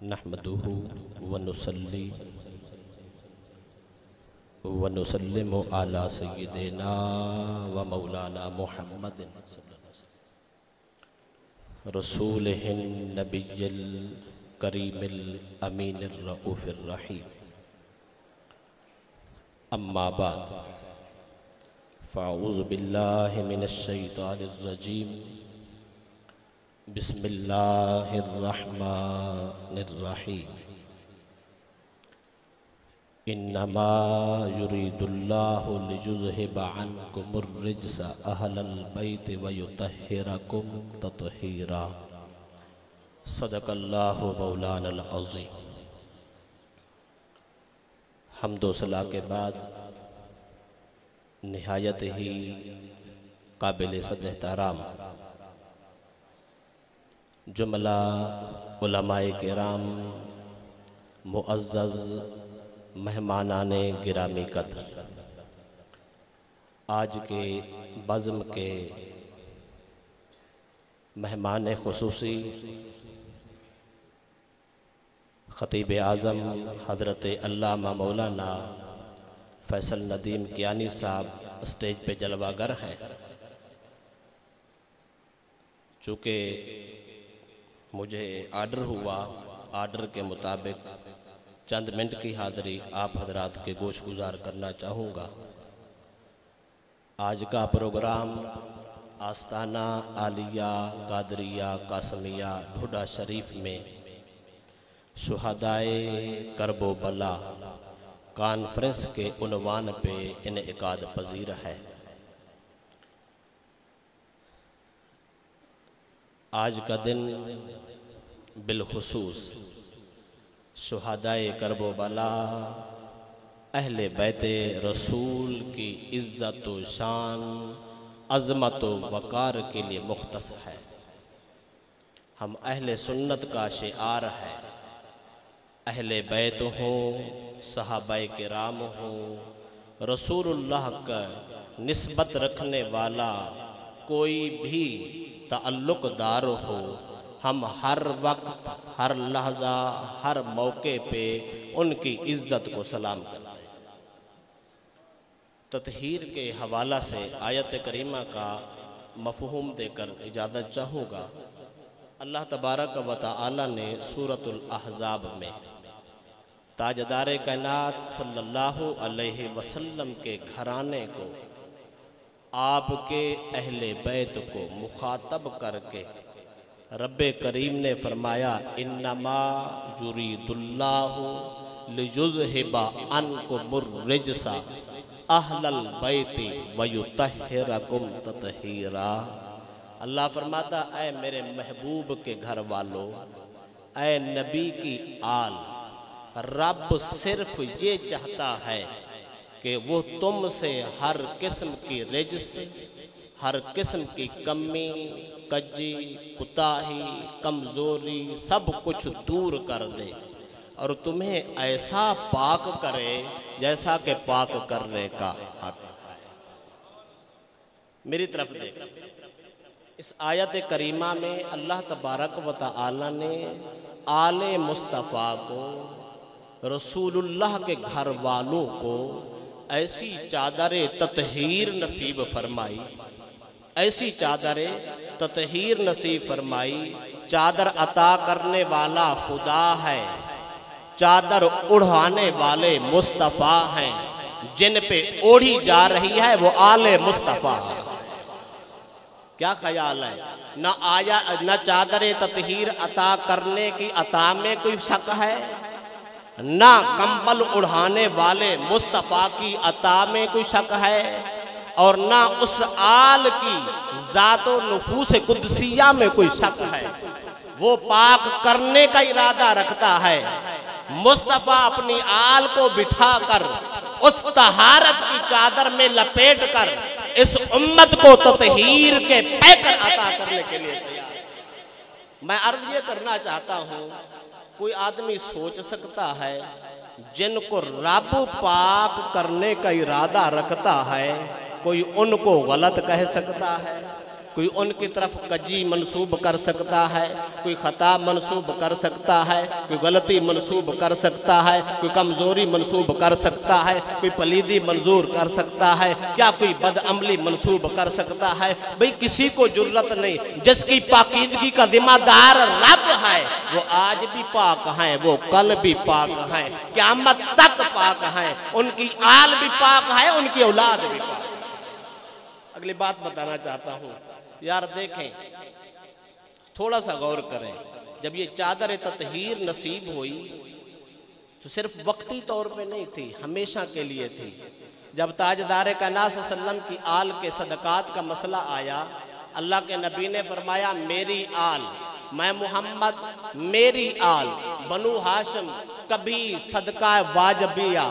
نحمدہ ونصلی ونسلم علی سیدنا و مولانا محمد رسولہ النبی الکریم الامین الرؤوف الرحیم اما بعد فاعوذ باللہ من الشیطان الرجیم بسم اللہ الرحمن الرحیم انما یرید اللہ لیذہب عنکم الرجس اہل البیت ویطہرکم تطہیرا صدق اللہ مولانا العظیم۔ حمد و ثنا کے بعد نہایت ہی قابل صد احترام جملہ علماء کرام، معزز مہمانان گرامی قدر، آج کے بزم کے مہمان خصوصی خطیب اعظم حضرت علامہ مولانا فیصل ندیم کیانی صاحب اسٹیج پہ جلوہ گر ہیں۔ چونکہ مجھے آرڈر ہوا، آرڈر کے مطابق چند منٹ کی حاضری آپ حضرات کے گوش گزار کرنا چاہوں گا۔ آج کا پروگرام آستانہ عالیہ قادریہ قاسمیہ ڈھوڈا شریف میں شہدائے کرب و بلا کانفرنس کے عنوان پہ انعقاد پذیر ہے۔ آج کا دن بالخصوص شہدائے کرب و بلا اہل بیت رسول کی عزت و شان، عظمت و وقار کے لیے مختص ہے۔ ہم اہل سنت کا شعار ہے، اہل بیت ہوں، صحابہ کرام ہوں، رسول اللہ کا نسبت رکھنے والا کوئی بھی تعلق دار ہو، ہم ہر وقت، ہر لحظہ، ہر موقع پہ ان کی عزت کو سلام کرتے ہیں۔ تطہیر کے حوالہ سے آیت کریمہ کا مفہوم دے کر اجازت چاہوں گا۔ اللہ تبارک و تعالی نے سورۃ الاحزاب میں تاجدار کائنات صلی اللہ علیہ وسلم کے گھرانے کو، آپ کے اہل بیت کو مخاطب کر کے رب کریم نے فرمایا انما یرید اللہ لیذہب عنکم الرجس اہل البیت ویطہرکم تطہیرا۔ اللہ فرماتا اے میرے محبوب کے گھر والوں، اے نبی کی آل، رب صرف یہ چاہتا ہے کہ وہ تم سے ہر قسم کی رجس، ہر قسم کی کمی، کجی، کوتاہی، کمزوری، سب کچھ دور کر دے اور تمہیں ایسا پاک کرے جیسا کہ پاک کرنے کا حق ہے۔ میری طرف دیکھ، اس آیت کریمہ میں اللہ تبارک و تعالی نے آل مصطفیٰ کو، رسول اللہ کے گھر والوں کو ایسی چادر تطہیر نصیب فرمائی، ایسی چادر تطہیر نصیب فرمائی۔ چادر عطا کرنے والا خدا ہے، چادر اڑھانے والے مصطفیٰ ہیں، جن پہ اوڑھی جا رہی ہے وہ آل مصطفیٰ ہے۔ کیا خیال ہے؟ نہ چادر تطہیر عطا کرنے کی عطا میں کوئی شک ہے، نہ کمبل اڑھانے والے مصطفیٰ کی عطا میں کوئی شک ہے، اور نہ اس آل کی ذات و نفوس قدسیہ میں کوئی شک ہے۔ وہ پاک کرنے کا ارادہ رکھتا ہے۔ مصطفیٰ اپنی آل کو بٹھا کر اس طہارت کی چادر میں لپیٹ کر اس امت کو تطہیر کے پیکر عطا کرنے کے لیے تیار ہے۔ میں عرض یہ کرنا چاہتا ہوں، کوئی آدمی سوچ سکتا ہے جن کو رب پاک کرنے کا ارادہ رکھتا ہے، کوئی ان کو غلط کہہ سکتا ہے؟ کوئی ان کی طرف کجی منسوب کر سکتا ہے، کوئی خطا منسوب کر سکتا ہے، کوئی غلطی منسوب کر سکتا ہے، کوئی کمزوری منسوب کر سکتا ہے، کوئی پلیدی منظور کر سکتا ہے، کیا کوئی بدعملی منسوب کر سکتا ہے؟ بھئی کسی کو جرت نہیں۔ جس کی پاکیدگی کا ذمہ دار رب ہے وہ آج بھی پاک ہیں، وہ کل بھی پاک ہیں، قیامت تک پاک ہیں، ان کی آل بھی پاک ہے، ان کی اولاد بھی پاک ہے۔ اگلی بات بتانا چاہتا ہوں، یار دیکھیں تھوڑا سا غور کریں، جب یہ چادر تطہیر نصیب ہوئی تو صرف وقتی طور پہ نہیں تھی، ہمیشہ کے لیے تھی۔ جب تاجدار کائنات صلی اللہ علیہ وسلم کی آل کے صدقات کا مسئلہ آیا، اللہ کے نبی نے فرمایا میری آل، میں محمد میری آل بنو ہاشم کبھی صدقہ واجبیہ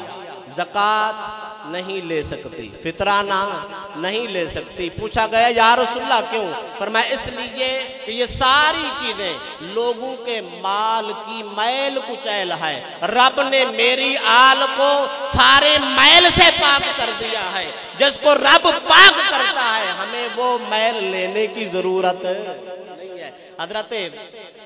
زکوٰۃ نہیں لے سکتی، فطرانہ نہیں لے سکتی۔ پوچھا گیا یا رسول اللہ کیوں؟ فرمایا اس لیے کہ یہ ساری چیزیں لوگوں کے مال کی میل کچیل ہے، رب نے میری آل کو سارے میل سے پاک کر دیا ہے۔ جس کو رب پاک کرتا ہے ہمیں وہ میل لینے کی ضرورت نہیں ہے۔ حضرت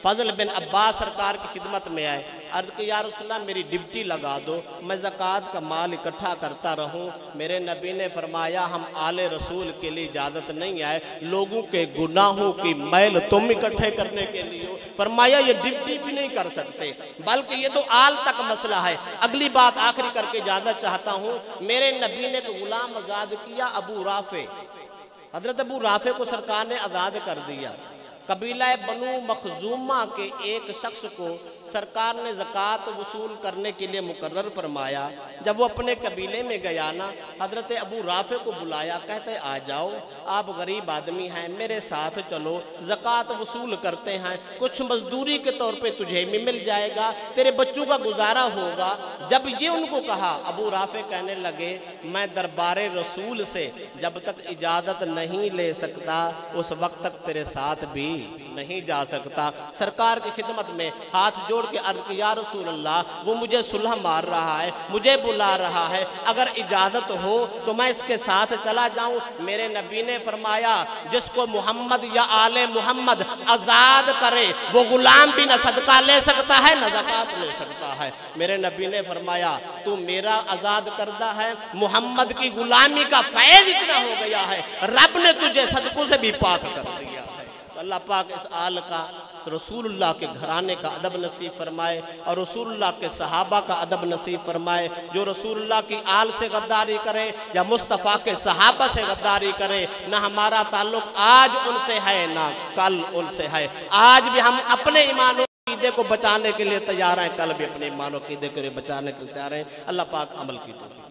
فضل بن عباس سرکار کی خدمت میں آئے، عرض کہ یا رسول اللہ میری ڈیوٹی لگا دو، میں زکوٰۃ کا مال اکٹھا کرتا رہوں۔ میرے نبی نے فرمایا ہم آل رسول کے لیے اجازت نہیں آئے، لوگوں کے گناہوں کی میل تم اکٹھے کرنے کے لیے ہو۔ فرمایا یہ ڈیوٹی بھی نہیں کر سکتے، بلکہ یہ تو آل تک مسئلہ ہے۔ اگلی بات آخری کر کے اجازت چاہتا ہوں، میرے نبی نے ایک غلام آزاد کیا، ابو رافع، حضرت ابو رافع کو سرکار نے آزاد کر دیا۔ قبیلہ بنو مخزومہ کے ایک شخص کو سرکار نے زکوٰۃ وصول کرنے کے لیے مقرر فرمایا۔ جب وہ اپنے قبیلے میں گیا نا، حضرت ابو رافع کو بلایا، کہتے آ جاؤ، آپ غریب آدمی ہیں، میرے ساتھ چلو، زکوٰۃ وصول کرتے ہیں، کچھ مزدوری کے طور پہ تجھے بھی مل جائے گا، تیرے بچوں کا گزارا ہوگا۔ جب یہ ان کو کہا، ابو رافع کہنے لگے میں دربار رسول سے جب تک اجازت نہیں لے سکتا اس وقت تک تیرے ساتھ بھی نہیں جا سکتا۔ سرکار کی خدمت میں ہاتھ جوڑ کے عرض کہ یا رسول اللہ وہ مجھے صلح مار رہا ہے، مجھے بلا رہا ہے، اگر اجازت ہو تو میں اس کے ساتھ چلا جاؤں۔ میرے نبی نے فرمایا جس کو محمد یا آل محمد آزاد کرے وہ غلام بھی نہ صدقہ لے سکتا ہے نہ زکوٰۃ لے سکتا ہے۔ میرے نبی نے فرمایا تو میرا آزاد کردہ ہے، محمد کی غلامی کا فیض اتنا ہو گیا ہے، رب نے تجھے صدقوں سے بھی پاک کر دیا ہے۔ اللہ پاک اس آل کا، رسول اللہ کے گھرانے کا ادب نصیب فرمائے اور رسول اللہ کے صحابہ کا ادب نصیب فرمائے۔ جو رسول اللہ کی آل سے غداری کرے یا مصطفیٰ کے صحابہ سے غداری کرے، نہ ہمارا تعلق آج ان سے ہے نہ کل ان سے ہے۔ آج بھی ہم اپنے ایمان و عقیدے کو بچانے کے لیے تیار ہیں، کل بھی اپنے ایمان و عقیدے کو بچانے کے لیے تیار ہیں۔ اللہ پاک عمل کی توفیق۔